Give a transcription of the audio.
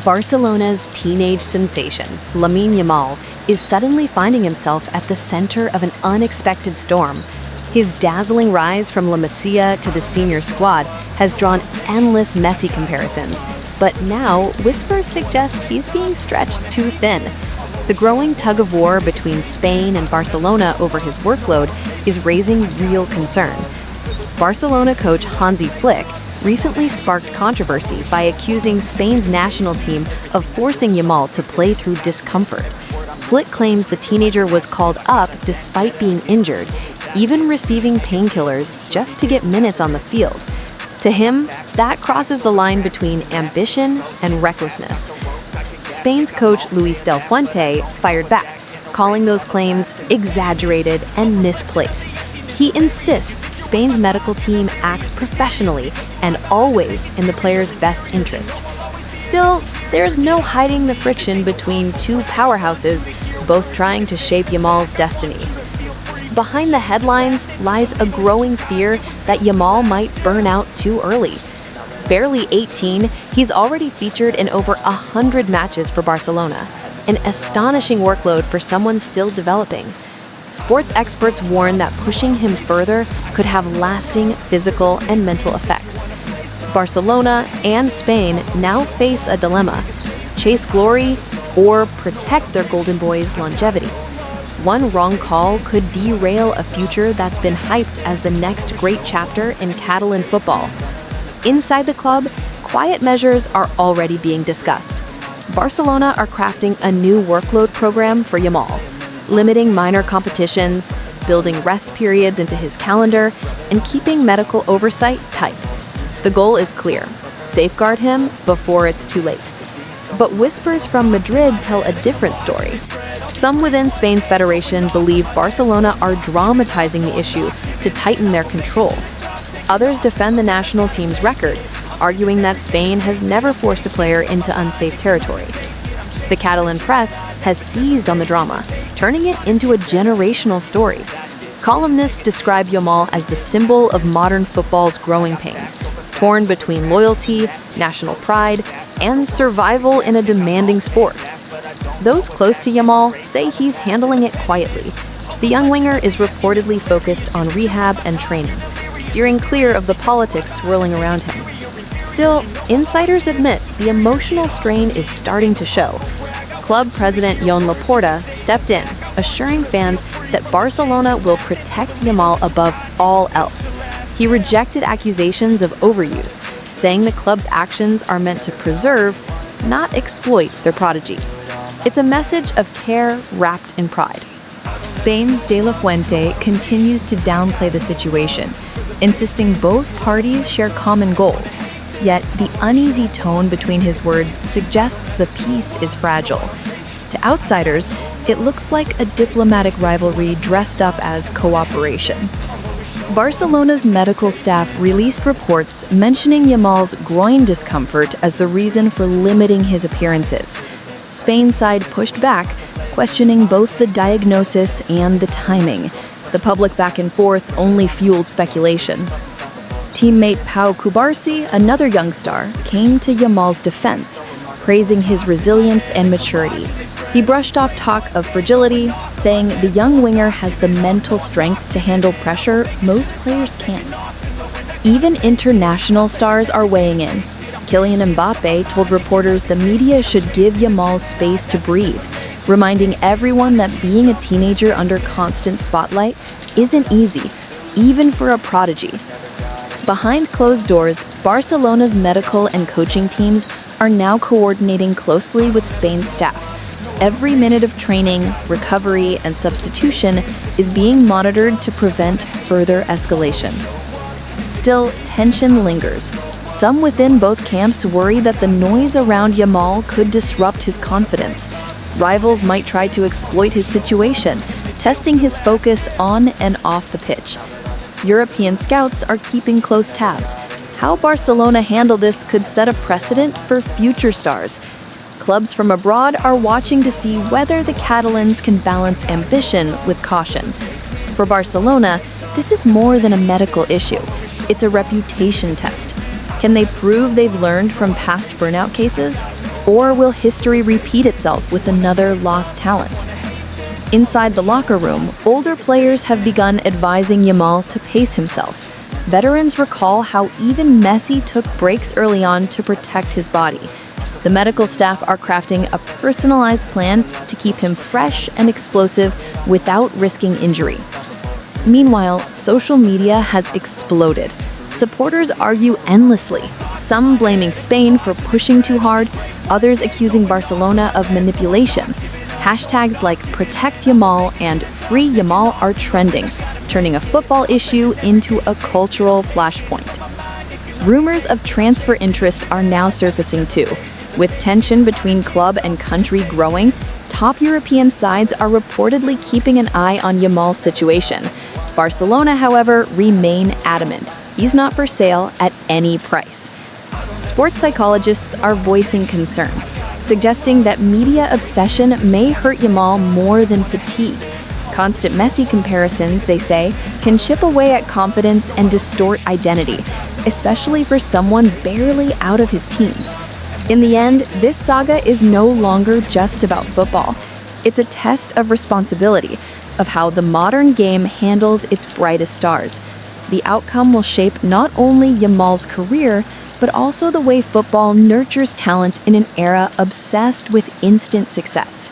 Barcelona's teenage sensation, Lamine Yamal, is suddenly finding himself at the center of an unexpected storm. His dazzling rise from La Masia to the senior squad has drawn endless Messi comparisons, but now whispers suggest he's being stretched too thin. The growing tug-of-war between Spain and Barcelona over his workload is raising real concern. Barcelona coach Hansi Flick recently sparked controversy by accusing Spain's national team of forcing Yamal to play through discomfort. Flick claims the teenager was called up despite being injured, even receiving painkillers just to get minutes on the field. To him, that crosses the line between ambition and recklessness. Spain's coach Luis Del Fuente fired back, calling those claims exaggerated and misplaced. He insists Spain's medical team acts professionally and always in the player's best interest. Still, there's no hiding the friction between two powerhouses, both trying to shape Yamal's destiny. Behind the headlines lies a growing fear that Yamal might burn out too early. Barely 18, he's already featured in over 100 matches for Barcelona, an astonishing workload for someone still developing. Sports experts warn that pushing him further could have lasting physical and mental effects. Barcelona and Spain now face a dilemma: chase glory or protect their golden boy's longevity. One wrong call could derail a future that's been hyped as the next great chapter in Catalan football. Inside the club, quiet measures are already being discussed. Barcelona are crafting a new workload program for Yamal, limiting minor competitions, building rest periods into his calendar, and keeping medical oversight tight. The goal is clear: safeguard him before it's too late. But whispers from Madrid tell a different story. Some within Spain's federation believe Barcelona are dramatizing the issue to tighten their control. Others defend the national team's record, arguing that Spain has never forced a player into unsafe territory. The Catalan press has seized on the drama, turning it into a generational story. Columnists describe Yamal as the symbol of modern football's growing pains, torn between loyalty, national pride, and survival in a demanding sport. Those close to Yamal say he's handling it quietly. The young winger is reportedly focused on rehab and training, steering clear of the politics swirling around him. Still, insiders admit the emotional strain is starting to show. Club president Joan Laporta stepped in, assuring fans that Barcelona will protect Yamal above all else. He rejected accusations of overuse, saying the club's actions are meant to preserve, not exploit their prodigy. It's a message of care wrapped in pride. Spain's De La Fuente continues to downplay the situation, insisting both parties share common goals. Yet the uneasy tone between his words suggests the peace is fragile. To outsiders, it looks like a diplomatic rivalry dressed up as cooperation. Barcelona's medical staff released reports mentioning Yamal's groin discomfort as the reason for limiting his appearances. Spain's side pushed back, questioning both the diagnosis and the timing. The public back and forth only fueled speculation. Teammate Pau Cubarsí, another young star, came to Yamal's defense, praising his resilience and maturity. He brushed off talk of fragility, saying the young winger has the mental strength to handle pressure most players can't. Even international stars are weighing in. Kylian Mbappe told reporters the media should give Yamal space to breathe, reminding everyone that being a teenager under constant spotlight isn't easy, even for a prodigy. Behind closed doors, Barcelona's medical and coaching teams are now coordinating closely with Spain's staff. Every minute of training, recovery, and substitution is being monitored to prevent further escalation. Still, tension lingers. Some within both camps worry that the noise around Yamal could disrupt his confidence. Rivals might try to exploit his situation, testing his focus on and off the pitch. European scouts are keeping close tabs. How Barcelona handle this could set a precedent for future stars. Clubs from abroad are watching to see whether the Catalans can balance ambition with caution. For Barcelona, this is more than a medical issue. It's a reputation test. Can they prove they've learned from past burnout cases? Or will history repeat itself with another lost talent? Inside the locker room, older players have begun advising Yamal to pace himself. Veterans recall how even Messi took breaks early on to protect his body. The medical staff are crafting a personalized plan to keep him fresh and explosive without risking injury. Meanwhile, social media has exploded. Supporters argue endlessly, some blaming Spain for pushing too hard, others accusing Barcelona of manipulation. Hashtags like Protect Yamal and Free Yamal are trending, turning a football issue into a cultural flashpoint. Rumors of transfer interest are now surfacing too. With tension between club and country growing, top European sides are reportedly keeping an eye on Yamal's situation. Barcelona, however, remain adamant. He's not for sale at any price. Sports psychologists are voicing concern, suggesting that media obsession may hurt Yamal more than fatigue. Constant Messi comparisons, they say, can chip away at confidence and distort identity, especially for someone barely out of his teens. In the end, this saga is no longer just about football. It's a test of responsibility, of how the modern game handles its brightest stars. The outcome will shape not only Yamal's career, but also the way football nurtures talent in an era obsessed with instant success.